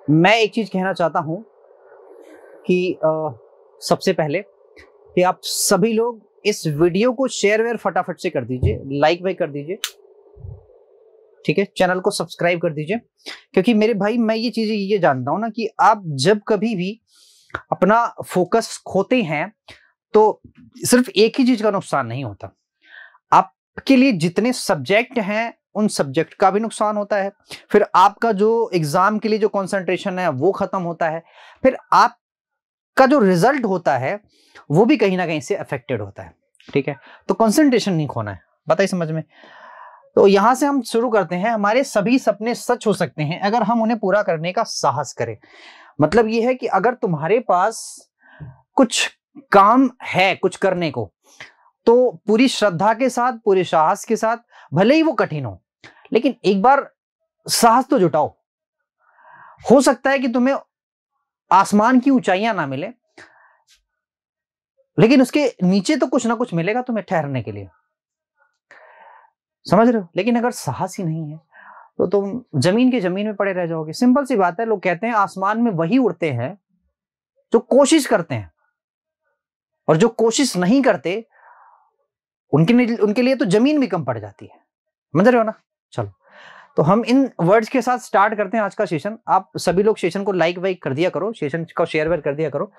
मैं एक चीज कहना चाहता हूं कि सबसे पहले कि आप सभी लोग इस वीडियो को शेयर वेयर फटाफट से कर दीजिए, लाइक वाइक कर दीजिए, ठीक है। चैनल को सब्सक्राइब कर दीजिए, क्योंकि मेरे भाई मैं ये चीजें ये जानता हूं ना कि आप जब कभी भी अपना फोकस खोते हैं तो सिर्फ एक ही चीज का नुकसान नहीं होता, आपके लिए जितने सब्जेक्ट हैं उन सब्जेक्ट का भी नुकसान होता है। फिर आपका जो एग्जाम के लिए जो कंसंट्रेशन है वो खत्म होता है। फिर आपका जो रिजल्ट होता है वो भी कहीं ना कहीं से अफेक्टेड होता है, ठीक है। तो कंसंट्रेशन नहीं खोना है, बताइए समझ में। तो यहां से हम शुरू करते हैं। हमारे सभी सपने सच हो सकते हैं अगर हम उन्हें पूरा करने का साहस करें। मतलब यह है कि अगर तुम्हारे पास कुछ काम है कुछ करने को, तो पूरी श्रद्धा के साथ, पूरे साहस के साथ, भले ही वो कठिन हो, लेकिन एक बार साहस तो जुटाओ। हो सकता है कि तुम्हें आसमान की ऊंचाइयां ना मिले, लेकिन उसके नीचे तो कुछ ना कुछ मिलेगा तुम्हें ठहरने के लिए, समझ रहे हो। लेकिन अगर साहस ही नहीं है तो तुम जमीन के जमीन में पड़े रह जाओगे। सिंपल सी बात है। लोग कहते हैं आसमान में वही उड़ते हैं जो कोशिश करते हैं, और जो कोशिश नहीं करते उनके लिए तो जमीन भी कम पड़ जाती है, समझ रहे हो ना। चलो, तो हम इन वर्ड्स के साथ स्टार्ट करते हैं आज का सेशन। आप सभी लोग सेशन को लाइक वाइक कर दिया करो, सेशन को शेयर वेयर कर दिया करो।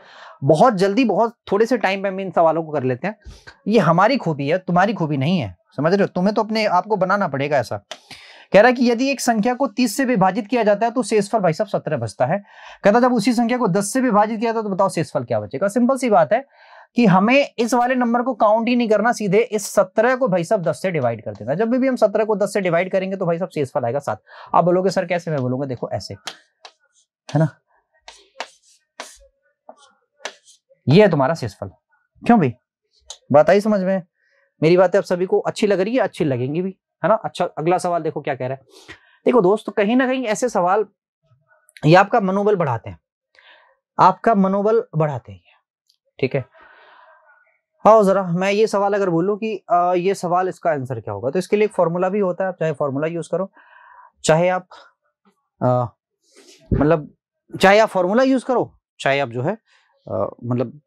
बहुत जल्दी, बहुत थोड़े से टाइम पे हम इन सवालों को कर लेते हैं। ये हमारी खूबी है, तुम्हारी खूबी नहीं है, समझ रहे हो। तुम्हें तो अपने आप को बनाना पड़ेगा ऐसा। कह रहा है कि यदि एक संख्या को 30 से विभाजित किया जाता है तो शेषफल भाई साहब 17 बचता है। कहता जब उसी संख्या को 10 से विभाजित किया था तो बताओ शेषफल क्या बचेगा। सिंपल सी बात है कि हमें इस वाले नंबर को काउंट ही नहीं करना, सीधे इस 17 को भाई साहब 10 से डिवाइड कर देना। जब भी हम 17 को 10 से डिवाइड करेंगे तो भाई साहब शेषफल आएगा 7। आप बोलोगे सर कैसे, मैं बोलूंगा देखो ऐसे, है ना। ये है तुम्हारा शेषफल। क्यों भाई, बात आई समझ में। मेरी बातें आप सभी को अच्छी लग रही है, अच्छी लगेंगी भी, है ना। अच्छा, अगला सवाल देखो क्या कह रहा है। देखो दोस्तों, कहीं ना कहीं ऐसे सवाल ये आपका मनोबल बढ़ाते हैं, आपका मनोबल बढ़ाते हैं, ठीक है। आओ जरा, मैं ये सवाल अगर बोलूं कि ये सवाल इसका आंसर क्या होगा, तो इसके लिए एक फॉर्मूला भी होता है। आप चाहे फॉर्मूला यूज करो, चाहे आप मतलब चाहे आप फॉर्मूला यूज करो, चाहे आप जो है मतलब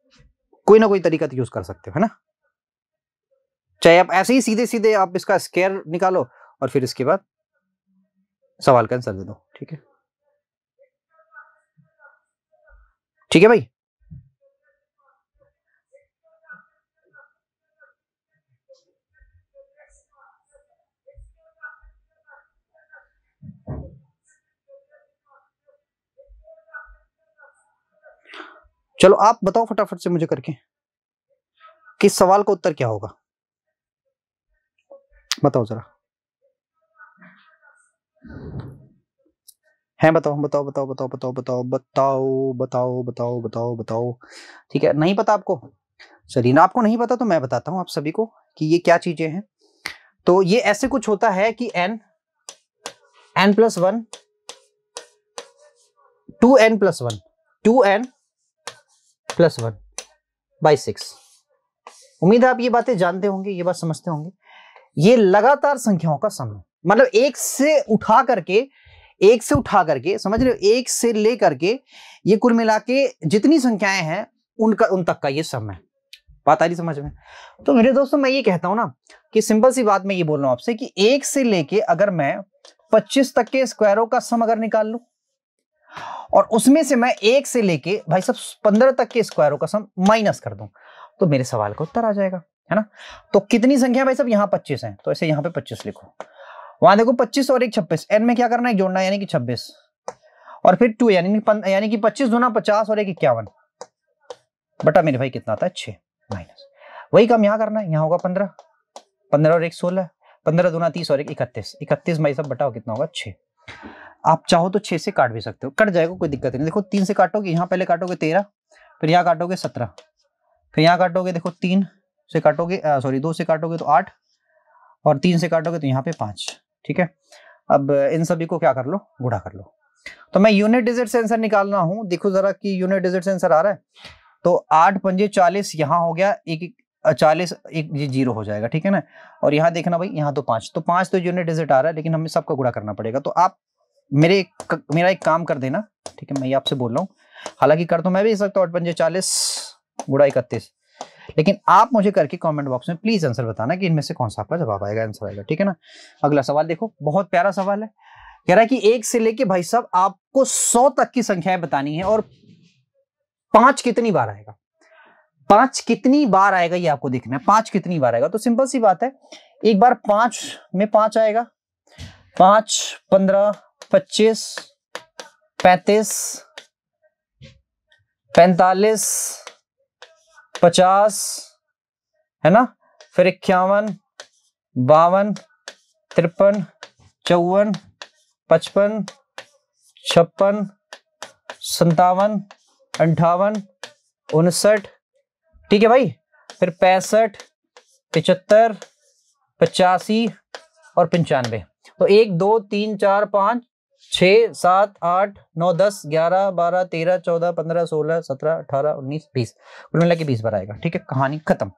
कोई ना कोई तरीका तो यूज कर सकते हो, है ना। चाहे आप ऐसे ही सीधे सीधे आप इसका स्क्वायर निकालो और फिर इसके बाद सवाल का आंसर दे दो, ठीक है। ठीक है भाई। चलो आप बताओ फटाफट से मुझे करके कि इस सवाल का उत्तर क्या होगा। बताओ जरा, है बताओ बताओ बताओ बताओ बताओ बताओ बताओ बताओ बताओ बताओ बताओ। ठीक है, नहीं पता आपको, चलिए ना, आपको नहीं पता तो मैं बताता हूं आप सभी को कि ये क्या चीजें हैं। तो ये ऐसे कुछ होता है कि n plus 1, 2n plus 1, 2n plus 1 by 6। उम्मीद है आप ये बातें जानते होंगे, ये बात समझते होंगे। ये लगातार संख्याओं का सम है, मतलब एक से उठा करके समझ रहे हो, एक से लेकर के ये कुल मिला के जितनी संख्याएं हैं उन तक का ये सम है। बात आ रही समझ में। तो मेरे दोस्तों, मैं ये कहता हूं ना कि सिंपल सी बात मैं ये बोल रहा हूं आपसे कि एक से लेके अगर मैं 25 तक के स्क्वायरों का सम अगर निकाल लूं, और उसमें से मैं एक से लेके भाई साहब 15 तक के स्क्वायरों का सम माइनस कर दूं, तो मेरे सवाल का उत्तर आ जाएगा, है ना। तो कितनी संख्या भाई साहब, यहां 25 है, तो ऐसे यहां पे 25 लिखो। वहां देखो 25 और 1 26, एन में क्या करना है, जोड़ना है, यानी कि 26, और फिर 2 यानी कि 25 दूना 50 और 1 51 बटा मेरे भाई कितना आता है 6 माइनस। वही काम यहां करना है, यहां होगा 15, 15 और 1 16, 15 दूना 30 और 1 31, 31 भाई साहब बटाओ कितना होगा 6। आप चाहो तो 6 से काट भी सकते हो, कट जाएगा कोई दिक्कत नहीं। देखो 3 से काटोगे, यहां पहले काटोगे 13, फिर यहां काटोगे 17, फिर यहां काटोगे, देखो 3 से काटोगे, सॉरी 2 से काटोगे तो 8, और 3 से काटोगे तो यहाँ पे 5, ठीक है। अब इन सभी को क्या कर लो, गुणा कर लो। तो मैं यूनिट डिजिट से आंसर निकालना हूं, देखो जरा कि यूनिट डिजिट से आंसर आ रहा है। तो 8 पंजे 40, यहां हो गया 40, एक 0 हो जाएगा, ठीक है ना। और यहाँ देखना भाई, यहाँ तो 5, तो 5 तो यूनिट डिजिट आ रहा है, लेकिन हमें सबका गुणा करना पड़ेगा। तो आप मेरा एक काम कर देना, ठीक है, मैं ये आपसे बोल रहा हूँ, हालांकि कर तो मैं भी सकता हूँ 8 × 40 गुणा 31, लेकिन आप मुझे करके कमेंट बॉक्स में प्लीज आंसर बताना कि इनमें से कौन सा आपका जवाब आएगा, आंसर आएगा, ठीक है ना। अगला सवाल देखो, बहुत प्यारा सवाल है, कह रहा है कि 1 से लेके भाई साहब आपको 100 तक की संख्याएं बतानी है और 5 कितनी बार आएगा, 5 कितनी बार आएगा ये आपको देखना है। 5 कितनी बार आएगा, तो सिंपल सी बात है, एक बार 5 में 5 आएगा, 5, 15, 25, 35, 45, 50, है ना, फिर 51, 52, 53, 54, 55, 56, 57, 58, 59, ठीक है भाई, फिर 65, 75, 85 और 95। तो 1, 2, 3, 4, 5, 6, 7, 8, 9, 10, 11, 12, 13, 14, 15, 16, 17, 18, 19, 20, कुल मिला के 20 बार आएगा, ठीक है, कहानी खत्म।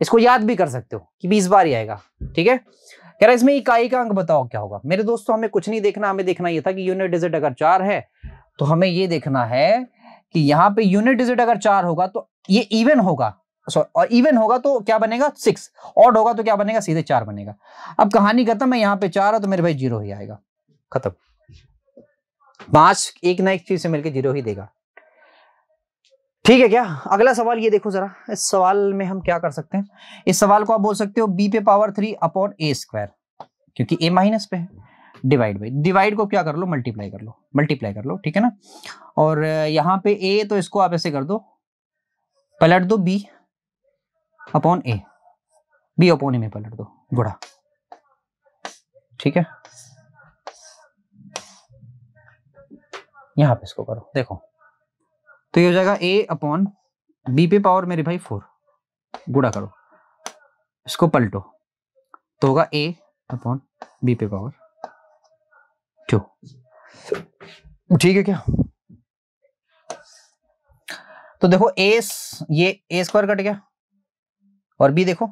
इसको याद भी कर सकते हो कि 20 बार ही आएगा, ठीक है। कह रहा है इसमें इकाई का अंक बताओ क्या होगा। मेरे दोस्तों हमें कुछ नहीं देखना, हमें देखना ये था कि यूनिट डिजिट अगर 4 है तो हमें ये देखना है कि यहाँ पे यूनिट डिजिट अगर 4 होगा तो ये इवन होगा, और इवन होगा तो क्या बनेगा 6, ऑड होगा तो क्या बनेगा, सीधे 4 बनेगा। अब कहानी खत्म है, यहाँ पे 4 है तो मेरे भाई 0 ही आएगा, खत्म। 5 एक ना एक चीज से मिलकर 0 ही देगा, ठीक है क्या। अगला सवाल ये देखो जरा, इस सवाल में हम क्या कर सकते हैं, इस सवाल को आप बोल सकते हो b पे पावर 3 अपॉन a स्क्वायर, क्योंकि a माइनस पे है, डिवाइड बाई, डिवाइड को क्या कर लो, मल्टीप्लाई कर लो, ठीक है ना। और यहाँ पे a, तो इसको आप ऐसे कर दो, पलट दो b upon a, b upon a में पलट दो, गुणा, ठीक है। यहां पे इसको करो, देखो तो ये हो जाएगा a अपॉन b पे पावर मेरे भाई 4, गुणा करो, इसको पलटो तो होगा a अपॉन b पे पावर 2, ठीक है क्या। तो देखो ये a स्क्वायर कट गया और b देखो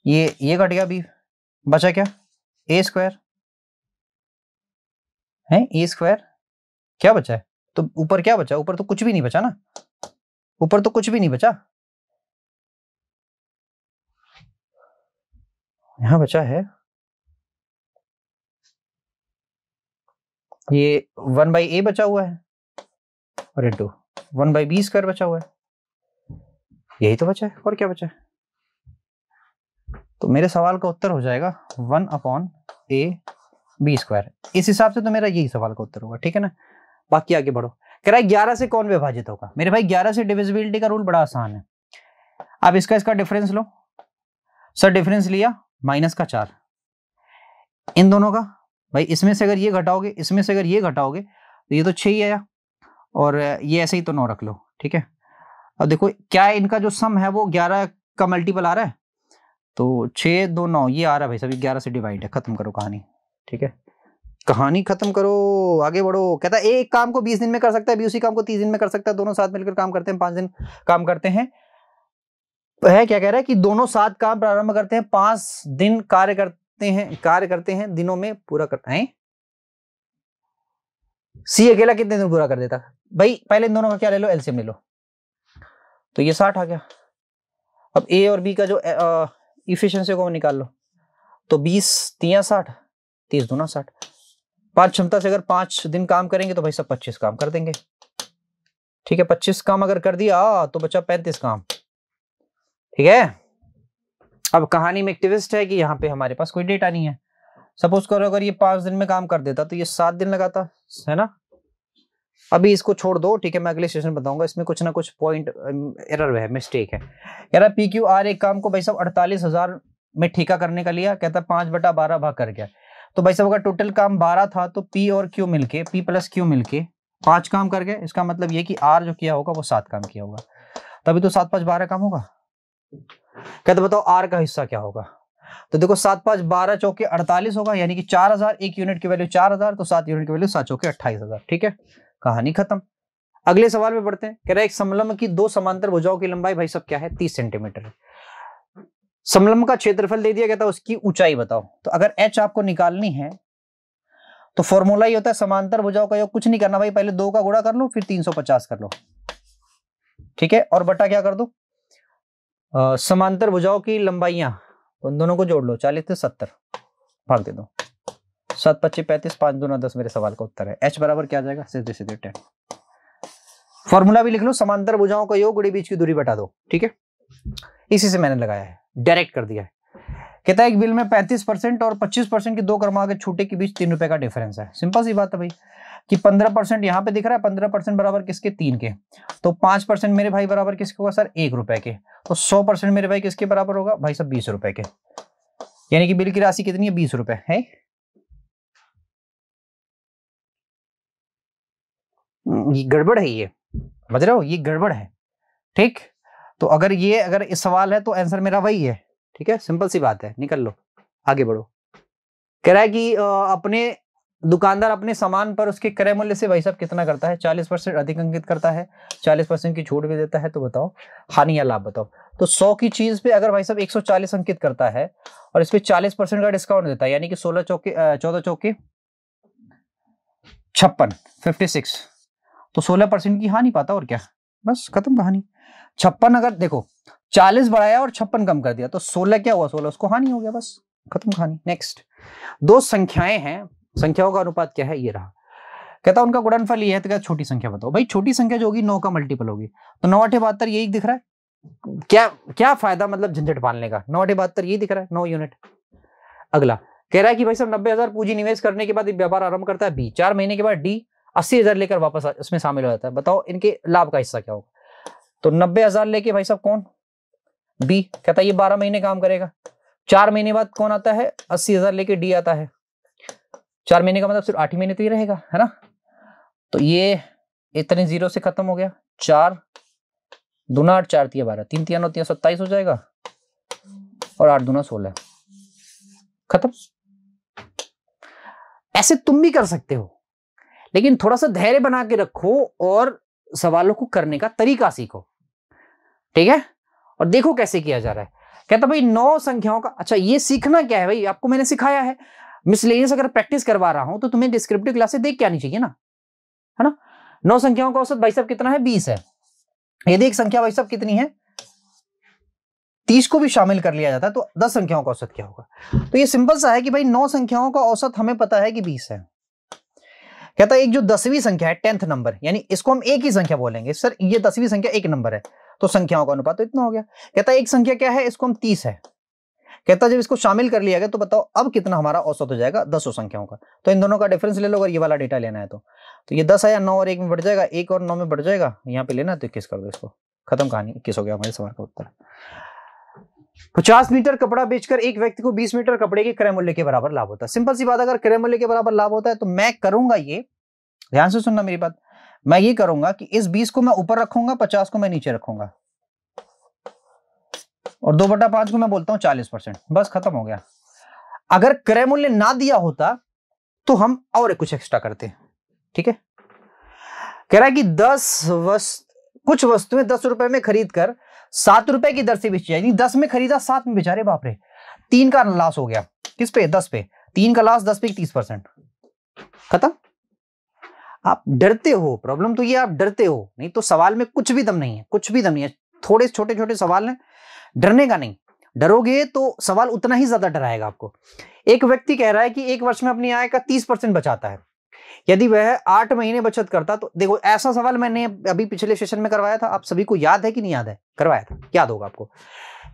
ये कट गया, b बचा क्या, a स्क्वायर है, a स्क्वायर क्या बचा है, तो ऊपर क्या बचा, ऊपर तो कुछ भी नहीं बचा ना, ऊपर तो कुछ भी नहीं बचा, यहां बचा है ये 1/a बचा हुआ है और इंटू 1/b स्क्वायर बचा हुआ है, यही तो बचा है, और क्या बचा है। तो मेरे सवाल का उत्तर हो जाएगा 1/a/b स्क्वायर। इस हिसाब से तो मेरा यही सवाल का उत्तर होगा, ठीक है ना। बाकी आगे बढ़ो, कह रहा है 11 से कौन विभाजित होगा। मेरे भाई 11 से डिविजिबिलिटी का रूल बड़ा आसान है, आप इसका डिफरेंस लो, सर डिफरेंस लिया -4, इन दोनों का भाई, इसमें से अगर ये घटाओगे, इसमें से अगर ये घटाओगे तो ये तो 6 ही आया, और ये ऐसे ही तो 9 रख लो, ठीक है। अब देखो क्या इनका जो सम है वो 11 का मल्टीपल आ रहा है, तो 6, 2, 9 ये आ रहा है भाई, सभी 11 से डिवाइड है, खत्म करो कहानी, ठीक है, कहानी खत्म करो, आगे बढ़ो। कहता है एक काम को 20 दिन में कर सकता है, उसी काम को 30 दिन में कर सकता है, दोनों साथ मिलकर काम करते हैं, 5 दिन काम करते हैं, है क्या कह रहा है कि दोनों साथ काम प्रारंभ करते हैं, 5 दिन कार्य करते हैं दिनों में पूरा करते हैं। सी अकेला कितने दिन पूरा कर देता भाई, पहले इन दोनों का क्या ले लो, एलसीएम ले लो, तो ये 60 आ गया। अब ए और बी का जो इफिशिएंसी को निकाल लो, तो 20 3 60, 30 दूना 60, 5 क्षमता से अगर 5 दिन काम करेंगे तो भाई सब 25 काम कर देंगे, ठीक है। 25 काम अगर कर दिया तो बचा 35 काम, ठीक है। अब कहानी में एक ट्विस्ट है कि यहाँ पे हमारे पास कोई डेटा नहीं है। सपोज करो अगर ये 5 दिन में काम कर देता तो ये 7 दिन लगाता, है ना। अभी इसको छोड़ दो, ठीक है, मैं अगले सेशन बताऊंगा, इसमें कुछ ना कुछ पॉइंट एरर है, मिस्टेक है। कह रहा PQR एक काम को भाई साहब 48,000 में ठेका करने का लिया, कहता 5/12 भाग कर गया, तो भाई साहब अगर टोटल काम 12 था तो P और Q मिलके, P + Q मिलके 5 काम कर गए। इसका मतलब ये कि R जो किया होगा वो 7 काम किया होगा, तभी तो 7 5 12 काम होगा। कहते बताओ R का हिस्सा क्या होगा, तो देखो 7 5 12 चौके 48 होगा, यानी कि 4000, एक यूनिट की वैल्यू 4000, तो 7 यूनिट की वैल्यू 7 चौके 28,000, ठीक है, कहानी खत्म। अगले सवाल में बढ़ते हैं। कह रहा है एक समलंब की 2 समांतर भुजाओं की लंबाई भाई साहब क्या है, 30 सेंटीमीटर है। समलंब का क्षेत्रफल दे दिया गया था, उसकी ऊंचाई बताओ। तो अगर h आपको निकालनी है तो फॉर्मूला ही होता है समांतर भुजाओं का योग, कुछ नहीं करना भाई, पहले 2 का गुणा कर लो फिर 350 कर लो, ठीक है, और बटा क्या कर दो समांतर भुजाओं की लंबाइयां, तो उन दोनों को जोड़ लो, 40 से 70 भाग दे दो, 7 25 35 5 दूना 10 मेरे सवाल का उत्तर है। h बराबर क्या आ जाएगा, सीधे सीधे 10। फॉर्मूला भी लिख लो, समांतर भुजाओं का योग गुणे बीच की दूरी बटा दो, ठीक है, इसी से मैंने लगाया है, डायरेक्ट कर दिया है। कहता है एक बिल में 35% और 25% की 2 क्रमांक के छूटे के बीच 3 रुपए का डिफरेंस है। सिंपल सी बात है भाई कि 15% यहाँ पे दिख रहा है, 15% बराबर किसके, 3 के, तो 5% मेरे भाई बराबर किसके होगा सर, 1 रुपए के, तो 100% मेरे भाई किसके बराबर होगा भाई साहब, 20 रुपए के, यानी कि बिल की राशि कितनी है, 20 रुपए है। ये गड़बड़ है, ये समझ रहे हो, ये गड़बड़ है, ठीक। तो अगर इस सवाल है तो आंसर मेरा वही है, ठीक है, सिंपल सी बात है, निकल लो, आगे बढ़ो। कह रहा है कि अपने दुकानदार अपने सामान पर उसके क्रय मूल्य से भाई साहब कितना करता है, 40% अधिक अंकित करता है, 40% की छूट भी देता है, तो बताओ हानि या लाभ बताओ। तो 100 की चीज पे अगर भाई साहब 140 अंकित करता है और इस पे 40% का डिस्काउंट देता है, यानी कि 14 चौके 56 56, तो 16% की हानि पाता, और क्या, बस खत्म कहानी। 56 अगर देखो 40 बढ़ाया और 56 कम कर दिया, तो 16 क्या हुआ, 16 उसको हानि हो गया, बस खत्म कहानी। नेक्स्ट, 2 संख्याएं हैं, संख्याओं का अनुपात क्या है, ये रहा। कहता उनका गुणनफल ये है, तो क्या छोटी संख्या बताओ। भाई छोटी संख्या जो होगी 9 का मल्टीपल होगी, तो 9 8 72 यही दिख रहा है, क्या क्या फायदा मतलब झंझट पालने का, 9 8 72 यही दिख रहा है, 9 यूनिट। अगला कह रहा है कि भाई साहब 90,000 पूंजी निवेश करने के बाद व्यापार आरंभ करता है बी, 4 महीने के बाद डी 80,000 लेकर वापस इसमें शामिल हो जाता है, बताओ इनके लाभ का हिस्सा क्या होगा। तो 90,000 लेके भाई साहब कौन, बी, कहता है ये 12 महीने काम करेगा, 4 महीने बाद कौन आता है, 80,000 लेके डी आता है, 4 महीने का मतलब सिर्फ 8 ही महीने तो ये रहेगा, है ना। तो ये इतने जीरो से खत्म हो गया, 4 दूना 8 4 3 12 3 3 9 3 27 हो जाएगा, और 8 दूना 16, खत्म। ऐसे तुम भी कर सकते हो, लेकिन थोड़ा सा धैर्य बना के रखो और सवालों को करने का तरीका सीखो, ठीक है, और देखो कैसे किया जा रहा है। कहता भाई 9 संख्याओं का, अच्छा ये सीखना क्या है भाई, आपको मैंने सिखाया है, मिसलेनियस अगर प्रैक्टिस करवा रहा हूं तो तुम्हें डिस्क्रिप्टिव क्लासेस देख के आनी चाहिए ना, है ना। 9 संख्याओं का औसत भाई साहब कितना है, 20 है। यदि एक संख्या भाई साहब कितनी है, 30 को भी शामिल कर लिया जाता है, तो 10 संख्याओं का औसत क्या होगा। तो ये सिंपल सा है कि भाई 9 संख्याओं का औसत हमें पता है कि 20 है। कहता है एक जो 10वीं संख्या है, 10th नंबर, यानी इसको हम एक ही संख्या बोलेंगे, सर ये 10वीं संख्या एक नंबर है, तो संख्याओं का अनुपात तो इतना हो गया। कहता है एक संख्या क्या है, इसको हम 30 है। कहता जब इसको शामिल कर लिया गया तो बताओ अब कितना हमारा औसत हो जाएगा 10 संख्याओं का। तो इन दोनों का डिफरेंस ले लो अगर ये वाला डेटा लेना है तो ये 10 आया, 9 और 1 में बढ़ जाएगा, 1 और 9 में बढ़ जाएगा, यहाँ पे लेना है तो 21 कर दो इसको, खत्म कहानी, 21 हो गया हमारे सवाल का उत्तर। 50 मीटर कपड़ा बेचकर एक व्यक्ति को 20 मीटर कपड़े के क्रय मूल्य के बराबर लाभ होता है। सिंपल सी बात, अगर क्रय मूल्य के बराबर लाभ होता है तो मैं करूंगा ये, ध्यान से सुनना मेरी बात, मैं ये करूंगा कि इस 20 को मैं ऊपर रखूंगा, 50 को मैं नीचे रखूंगा, और 2/5 को मैं बोलता हूं 40%, बस खत्म हो गया। अगर क्रय मूल्य ना दिया होता तो हम और कुछ एक्स्ट्रा करते, ठीक है। कह रहा है कि कुछ वस्तुएं 10 रुपए में खरीद कर 7 रुपए की दर से बेची जाएगी, 10 में खरीदा 7 में बेचा, रे बाप रे, 3 का लॉस हो गया, किस पे, 10 पे, 3 का लॉस, 10 पे 30%, खत्म। आप डरते हो, प्रॉब्लम तो ये आप डरते हो, नहीं तो सवाल में कुछ भी दम नहीं है, कुछ भी दम नहीं है, थोड़े छोटे छोटे सवाल हैं, डरने का नहीं, डरोगे तो सवाल उतना ही ज्यादा डराएगा आपको। एक व्यक्ति कह रहा है कि एक वर्ष में अपनी आय का 30% बचाता है, यदि वह 8 महीने बचत करता तो, देखो ऐसा सवाल मैंने अभी पिछले सेशन में करवाया था, आप सभी को याद है कि नहीं याद है, करवाया था, याद होगा आपको।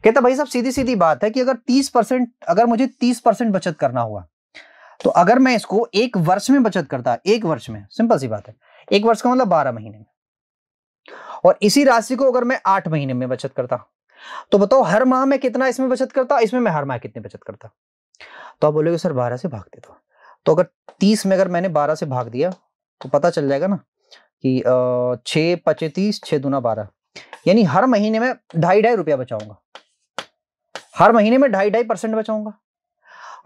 कहता भाई साहब सीधी सीधी बात है कि अगर 30%, अगर मुझे 30% बचत करना हुआ तो अगर मैं इसको एक वर्ष में बचत करता, एक वर्ष में, सिंपल सी बात है, एक वर्ष का मतलब 12 महीने में, और इसी राशि को अगर मैं 8 महीने में बचत करता, तो बताओ हर माह में कितना इसमें बचत करता, इसमें मैं हर माह कितनी बचत करता। तो आप बोलोगे सर 12 से भाग दे दो, तो अगर 30 में अगर मैंने 12 से भाग दिया तो पता चल जाएगा ना कि 6 5 30, 6 दूना 12, यानी हर महीने में 2.5 रुपया बचाऊंगा, हर महीने में 2.5% बचाऊंगा।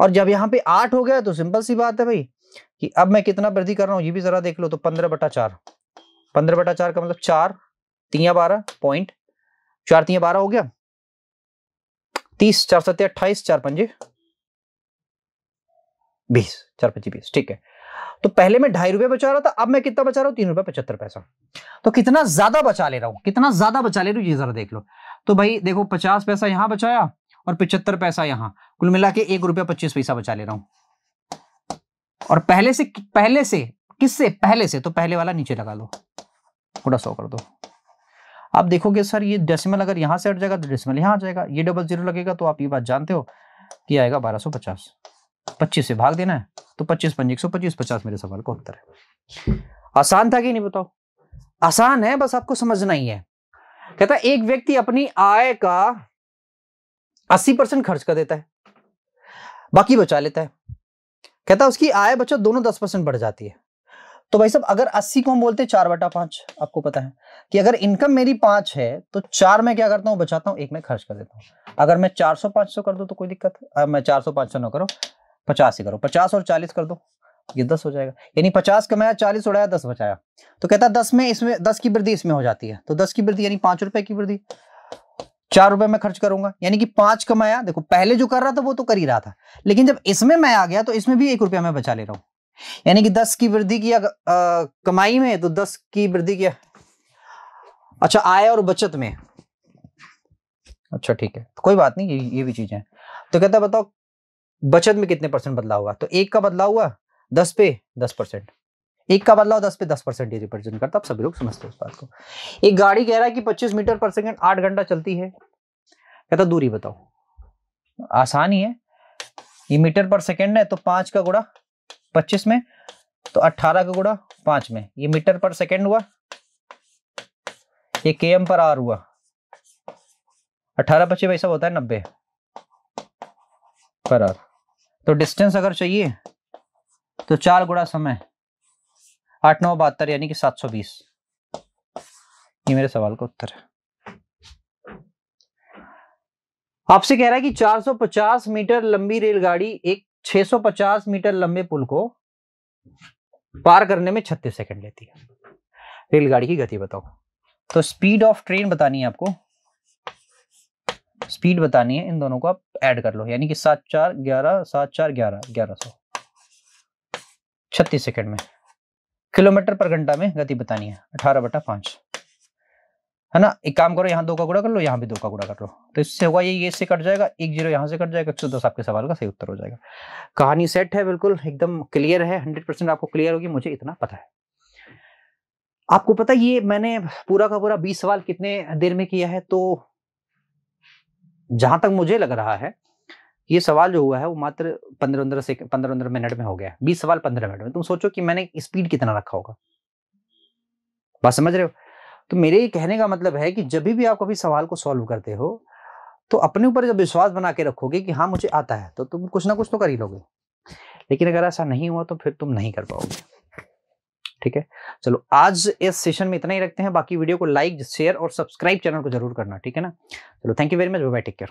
और जब यहाँ पे 8 हो गया तो सिंपल सी बात है भाई कि अब मैं कितना वृद्धि कर रहा हूं ये भी जरा देख लो, तो 15/4, 15/4 का मतलब 4 3 12 पॉइंट, 4 3 12 हो गया, 30, 4 7 28, 4 5 20, 4 5 20, ठीक है। तो पहले मैं 2.5 रुपए बचा रहा था, अब मैं कितना बचा रहा हूं? 3 रुपए 75 पैसा। तो कितना ज्यादा बचा ले रहा हूं, कितना ज्यादा बचा ले रहा हूं, ये जरा देख लो। तो भाई देखो 50 पैसा यहां बचाया और 75 पैसा यहां, कुल मिला के 1 रुपया 25 पैसा बचा ले रहा हूं। और पहले से किससे? पहले से। तो पहले वाला नीचे लगा लो, थोड़ा 100 कर दो। आप देखोगे सर ये डेसिमल अगर यहां से हट जाएगा तो डेसिमल यहां आ जाएगा, ये डबल जीरो लगेगा, तो आप ये बात जानते हो कि आएगा 1250। 25 से भाग देना है, तो 25 पंजे 125, 50 मेरे सवाल का उत्तर है। आसान था कि नहीं बताओ? आसान है, बस आपको समझना ही है। कहता है एक व्यक्ति अपनी आय का 80% खर्च कर देता है, बाकी बचा लेता है। कहता है उसकी आय बचत दोनों 10% बढ़ जाती है। तो भाई साहब अगर 80 को हम बोलते हैं 4/5, आपको पता है कि अगर इनकम मेरी 5 है तो 4 में क्या करता हूं? बचाता हूं, 1 में खर्च कर देता हूं। अगर मैं 400 500 कर दूं तो कोई दिक्कत है? अब मैं 400 500 ना करो, 50 ही करो। 50 और 40 कर दो, ये 10 हो जाएगा। यानी 50 कमाया, 40 उड़ाया, 10 बचाया। तो कहता है 10 में इसमें 10 की वृद्धि इसमें हो जाती है, तो 10 की वृद्धि यानी 5 रुपए की वृद्धि, 4 रुपए में खर्च करूंगा। यानी कि 5 कमाया, देखो पहले जो कर रहा था वो तो कर ही रहा था, लेकिन जब इसमें मैं आ गया तो इसमें भी 1 रुपया मैं बचा ले रहा हूं। यानी कि 10 की वृद्धि किया कमाई में, तो 10 की वृद्धि किया, अच्छा आय और बचत में, अच्छा ठीक है, तो कोई बात नहीं, ये भी चीजें। तो कहता है बताओ बचत में कितने परसेंट बदलाव हुआ? तो 1 का बदलाव हुआ 10 पे 10%, 1 का बदलाव 10 पे 10% ये रिप्रेजेंट करता। आप सभी लोग समझते हो इस बात को। एक गाड़ी कह रहा है कि 25 मीटर पर सेकंड 8 घंटा चलती है। कहता दूरी बताओ। आसान ही है, ये मीटर पर सेकंड है तो 5 का गुणा 25 में, तो 18 का गुणा 5 में, ये मीटर पर सेकंड हुआ, ये km पर आवर हुआ। 18 25 वैसा होता है 90 पर आवर। तो डिस्टेंस अगर चाहिए तो 4 गुणा समय, 8 9 72, यानी कि 720। ये मेरे सवाल का उत्तर है। आपसे कह रहा है कि 450 मीटर लंबी रेलगाड़ी एक 650 मीटर लंबे पुल को पार करने में 36 सेकंड लेती है। रेलगाड़ी की गति बताओ। तो स्पीड ऑफ ट्रेन बतानी है आपको, स्पीड बतानी है, इन दोनों को आप ऐड कर लो, यानी कि 7 4 11 7 4 11 1100, 36 सेकंड में। किलोमीटर पर घंटा में गति बतानी है, 18/5, है ना। एक काम करो, यहाँ 2 का गुणा कर लो, यहाँ भी 2 का गुणा कर लो, तो इससे होगा ये इससे कट जाएगा, 1 0 यहाँ से कट जाएगा, 110 आपके सवाल का सही उत्तर हो जाएगा। कहानी सेट है, बिल्कुल एकदम क्लियर है, 100% आपको क्लियर होगी, मुझे इतना पता है। आपको पता ये मैंने पूरा का पूरा 20 सवाल कितने देर में किया है? तो जहां तक मुझे लग रहा है ये सवाल जो हुआ है वो मात्र 15 मिनट में हो गया। 20 सवाल 15 मिनट में। तुम सोचो कि मैंने स्पीड कितना रखा होगा, बात समझ रहे हो? तो मेरे ये कहने का मतलब है कि जब भी आप कभी सवाल को सॉल्व करते हो तो अपने ऊपर जब विश्वास बना के रखोगे कि हाँ मुझे आता है, तो तुम कुछ ना कुछ तो कर ही लोगे। लेकिन अगर ऐसा नहीं हुआ तो फिर तुम नहीं कर पाओगे। ठीक है, चलो आज इस सेशन में इतना ही रखते हैं। बाकी वीडियो को लाइक शेयर और सब्सक्राइब चैनल को जरूर करना, ठीक है ना। चलो thank you very much, bye bye, take care.